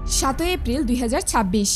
7 April 2026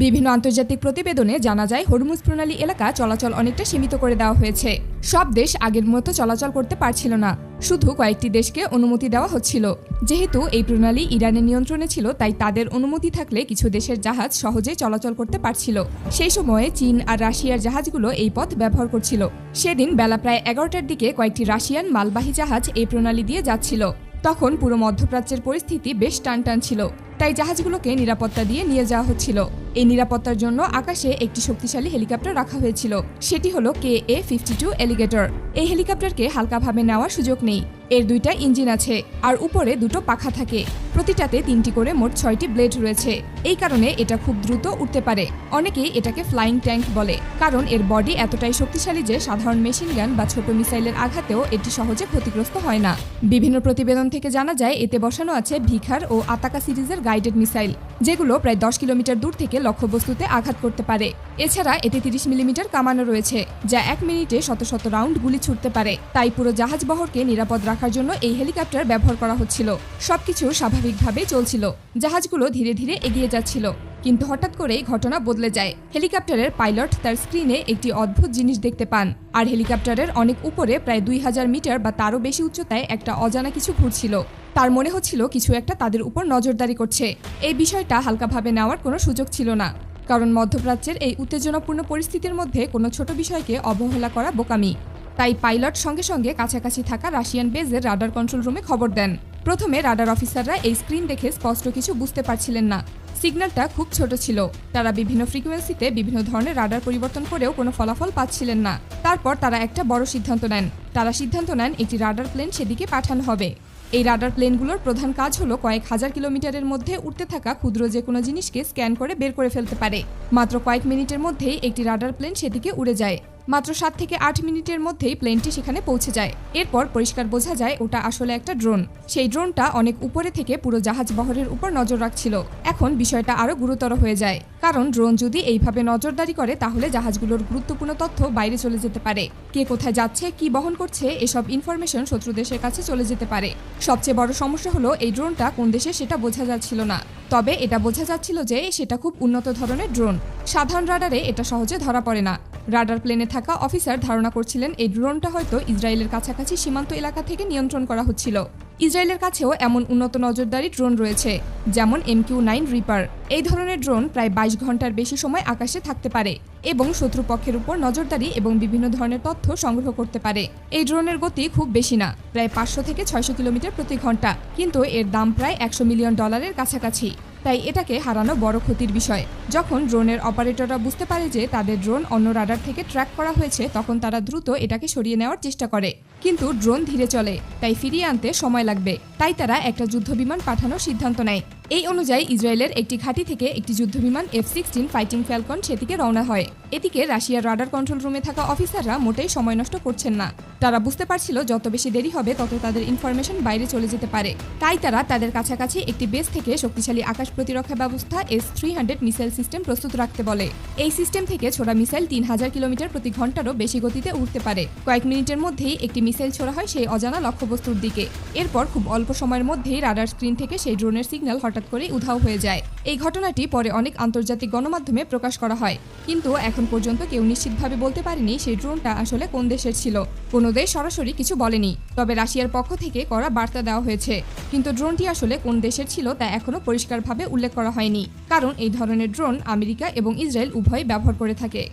বিভিন্ন আন্তর্জাতিক প্রতিবেদনে জানা যায় হরমুজ প্রণালী এলাকা চলাচল অনেকটা সীমিত করে দেওয়া হয়েছে। সব দেশ আগের মতো চলাচল করতে পারছিল না, শুধু কয়েকটি দেশকে অনুমতি দেওয়া হচ্ছিল। যেহেতু এই প্রণালী ইরানের নিয়ন্ত্রণে ছিল, তাই তাদের অনুমতি থাকলে কিছু দেশের জাহাজ সহজেই চলাচল করতে পারছিল। সেই সময়ে চীন আর রাশিয়ার জাহাজগুলো এই পথ ব্যবহার করছিল। সেদিন বেলা প্রায় 11টার দিকে কয়েকটি রাশিয়ান মালবাহী জাহাজ এই প্রণালী দিয়ে যাচ্ছিল। তখন পুরো মধ্যপ্রাচ্যের পরিস্থিতি বেশ টানটান ছিল, তাই জাহাজগুলোকে নিরাপত্তা দিয়ে নিয়ে যাওয়া হচ্ছিল। এই নিরাপত্তার জন্য আকাশে একটি শক্তিশালী হেলিকপ্টার রাখা হয়েছিল, সেটি হলো KA-52 এলিগেটর। এই হেলিকপ্টারকে হালকাভাবে নেওয়ার সুযোগ নেই। এর 2টা ইঞ্জিন আছে আর উপরে 2টো পাখা থাকে, প্রতিটাতে 3টি করে মোট 6টি ব্লেড রয়েছে। এই কারণে এটা খুব দ্রুত উঠতে পারে। অনেকেই এটাকে ফ্লাইং ট্যাঙ্ক বলে, কারণ এর বডি এতটাই শক্তিশালী যে সাধারণ মেশিন গান বা ছোট মিসাইলের আঘাতেও এটি সহজে ক্ষতিগ্রস্ত হয় না। বিভিন্ন প্রতিবেদন থেকে জানা যায় এতে বসানো আছে ভিখার ও আতাকা সিরিজের গাইডেড মিসাইল, যেগুলো প্রায় 10 কিলোমিটার দূর থেকে লক্ষ্যবস্তুতে আঘাত করতে পারে। এছাড়া এতে 30 মিলিমিটার কামানো রয়েছে, যা 1 মিনিটে শত শত রাউন্ড গুলি ছুটতে পারে। তাই পুরো জাহাজ বহরকে নিরাপদ রাখার জন্য এই হেলিকপ্টার ব্যবহার করা হচ্ছিল। সবকিছু স্বাভাবিকভাবেই চলছিল, জাহাজগুলো ধীরে ধীরে এগিয়ে যাচ্ছিল। কিন্তু হঠাৎ করেই ঘটনা বদলে যায়। হেলিকপ্টারের পাইলট তার স্ক্রিনে একটি অদ্ভুত জিনিস দেখতে পান, আর হেলিকপ্টারের অনেক উপরে প্রায় 2000 মিটার বা তারও বেশি উচ্চতায় একটা অজানা কিছু ঘুরছিল। তার মনে হচ্ছিল কিছু একটা তাদের উপর নজরদারি করছে। এই বিষয়টা হালকাভাবে নেওয়ার কোনো সুযোগ ছিল না, কারণ মধ্যপ্রাচ্যের এই উত্তেজনাপূর্ণ পরিস্থিতির মধ্যে কোনো ছোট বিষয়কে অবহেলা করা বোকামি। তাই পাইলট সঙ্গে সঙ্গে কাছাকাছি থাকা রাশিয়ান বেজের রাডার কন্ট্রোল রুমে খবর দেন। প্রথমে রাডার অফিসাররা এই স্ক্রিন দেখে স্পষ্ট কিছু বুঝতে পারছিলেন না। সিগন্যালটা খুব ছোট ছিল। তারা বিভিন্ন ফ্রিকোয়েন্সিতে বিভিন্ন ধরনের রাডার পরিবর্তন করেও কোনো ফলাফল পাচ্ছিলেন না। তারপর তারা একটা বড় সিদ্ধান্ত নেন। একটি রাডার প্লেন সেদিকে পাঠানো হবে। এই রাডার প্লেনগুলোর প্রধান কাজ হলো কয়েক হাজার কিলোমিটারের মধ্যে উঠতে থাকা ক্ষুদ্র যে কোনো জিনিসকে স্ক্যান করে বের করে ফেলতে পারে। মাত্র কয়েক মিনিটের মধ্যেই একটি রাডার প্লেন সেদিকে উড়ে যায়। মাত্র 7 থেকে 8 মিনিটের মধ্যেই প্লেনটি সেখানে পৌঁছে যায়। এরপর পরিষ্কার বোঝা যায় ওটা আসলে একটা ড্রোন। সেই ড্রোনটা অনেক উপরে থেকে পুরো জাহাজ বহরের উপর নজর রাখছিল। এখন বিষয়টা আরো গুরুতর হয়ে যায়, কারণ ড্রোন যদি এইভাবে নজরদারি করে তাহলে জাহাজগুলোর গুরুত্বপূর্ণ তথ্য বাইরে চলে যেতে পারে। কে কোথায় যাচ্ছে, কি বহন করছে, এসব ইনফরমেশন শত্রু দেশের কাছে চলে যেতে পারে। সবচেয়ে বড় সমস্যা হলো এই ড্রোনটা কোন দেশে সেটা বোঝা যাচ্ছিল না। তবে এটা বোঝা যাচ্ছিল যে সেটা খুব উন্নত ধরনের ড্রোন। সাধারণ রাডারে এটা সহজে ধরা পড়ে না। রাডার প্লেনে থাকা অফিসার ধারণা করছিলেন এই ড্রোনটা হয়তো ইসরায়েলের কাছাকাছি সীমান্ত এলাকা থেকে নিয়ন্ত্রণ করা হচ্ছিল। ইসরায়েলের কাছেও এমন উন্নত নজরদারি ড্রোন রয়েছে, যেমন MQ-9 রিপার। এই ধরনের ড্রোন প্রায় 22 ঘন্টার বেশি সময় আকাশে থাকতে পারে এবং শত্রুপক্ষের উপর নজরদারি এবং বিভিন্ন ধরনের তথ্য সংগ্রহ করতে পারে। এই ড্রোনের গতি খুব বেশি না, প্রায় 500 থেকে 600 কিলোমিটার প্রতি ঘন্টা, কিন্তু এর দাম প্রায় $100 মিলিয়ন কাছাকাছি। তাই এটাকে হারানো বড় ক্ষতির বিষয়। যখন ড্রোনের অপারেটররা বুঝতে পারে যে তাদের ড্রোন অন্য রাডার থেকে ট্র্যাক করা হয়েছে, তখন তারা দ্রুত এটাকে সরিয়ে নেওয়ার চেষ্টা করে। কিন্তু ড্রোন ধীরে চলে, তাই ফিরিয়ে আনতে সময় লাগবে। তাই তারা একটা যুদ্ধবিমান পাঠানোর সিদ্ধান্ত নেয়। এই অনুযায়ী ইসরায়েলের একটি ঘাঁটি থেকে একটি যুদ্ধবিমান F-16 ফাইটিং ফ্যালকন সেদিকে রওনা হয়। এদিকে রাশিয়ার রাডার কন্ট্রোল রুমে থাকা অফিসাররা মোটেই সময় নষ্ট করছেন না। তারা বুঝতে পারছিল যত বেশি দেরি হবে তত তাদের ইনফরমেশন বাইরে চলে যেতে পারে। তাই তারা তাদের কাছাকাছি একটি বেস থেকে শক্তিশালী আকাশ প্রতিরক্ষা ব্যবস্থা S-300 মিসাইল সিস্টেম প্রস্তুত রাখতে বলে। এই সিস্টেম থেকে ছোড়া মিসাইল 3000 কিলোমিটার প্রতি ঘন্টারও বেশি গতিতে উড়তে পারে। কয়েক মিনিটের মধ্যেই একটি মিসাইল ছোড়া হয় সেই অজানা লক্ষ্যবস্তুর দিকে। এরপর খুব অল্প সময়ের মধ্যেই রাডার স্ক্রিন থেকে সেই ড্রোনের সিগন্যাল হঠাৎ করে উধাও হয়ে যায়। এই ঘটনাটি পরে অনেক আন্তর্জাতিক গণমাধ্যমে প্রকাশ করা হয়, কিন্তু এখন পর্যন্ত কেউ নিশ্চিতভাবে বলতে পারেনি সেই ড্রোনটা আসলে কোন দেশের ছিল। কোনো দেশ সরাসরি কিছু বলেনি, তবে রাশিয়ার পক্ষ থেকে করা বার্তা দেওয়া হয়েছে। কিন্তু ড্রোনটি আসলে কোন দেশের ছিল তা এখনো পরিষ্কারভাবে উল্লেখ করা হয়নি, কারণ এই ধরনের ড্রোন আমেরিকা এবং ইসরায়েল উভয়ই ব্যবহার করে থাকে।